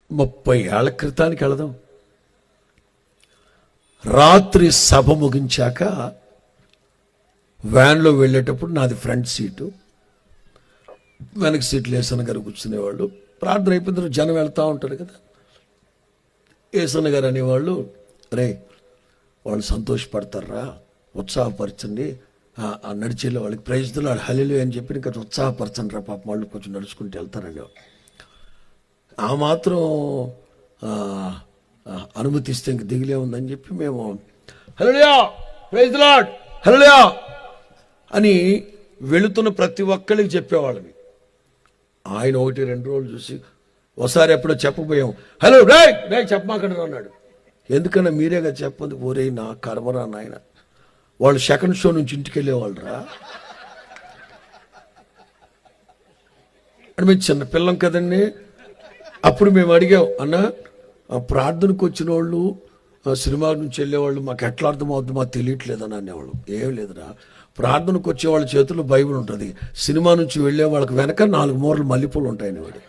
30 ఏళ్ల క్రితానికి వెళదాం. రాత్రి సభ ముగించాక వ్యాన్లో వెళ్ళేటప్పుడు నాది ఫ్రంట్ సీటు, వెనక సీట్లు ఏసన్న గారు కూర్చునేవాళ్ళు. ప్రార్థన అయిపోయిన తర్వాత జనం వెళ్తూ ఉంటారు కదా. ఏసన్న గారు అనేవాళ్ళు, రే వాళ్ళు సంతోషపడతారా, ఉత్సాహపరచండి, నడిచేళ్ళ వాళ్ళకి ప్రైజ్లో వాళ్ళు హల్లెలూయా అని చెప్పి ఇంకా ఉత్సాహపరచండి రా, పాపం వాళ్ళు కొంచెం నడుచుకుంటూ వెళ్తారండి. ఆ మాత్రం అనుమతిస్తే ఇంక దిగులే ఉందని చెప్పి మేము హల్లెలూయా ప్రైజ్ ది లార్డ్ హల్లెలూయా అని వెళుతున్న ప్రతి ఒక్కరికి చెప్పేవాళ్ళని. ఆయన 1-2 రోజులు చూసి ఒకసారి ఎప్పుడో చెప్పబోయాం, హలో రే రే చెప్పమాకండి అన్నాడు. ఎందుకన్నా మీరేగా చెప్పండి. ఓరే నా కర్మరా నాయన, వాళ్ళు సెకండ్ షో నుంచి ఇంటికి వెళ్ళేవాళ్ళు రా అని. మేము చిన్న పిల్లం కదండి. అప్పుడు మేము అడిగాం, అన్న ప్రార్థనకు వచ్చిన వాళ్ళు సినిమా నుంచి వెళ్ళేవాళ్ళు మాకు ఎట్లా అర్థమవుతుంది మాకు తెలియట్లేదని అనేవాళ్ళు. ఏం లేదురా, ప్రార్థనకు వచ్చే వాళ్ళ చేతుల్లో బైబిల్ ఉంటుంది, సినిమా నుంచి వెళ్ళే వాళ్ళకి వెనక 4 మూరలు మల్లెపూలు ఉంటాయని వాడు.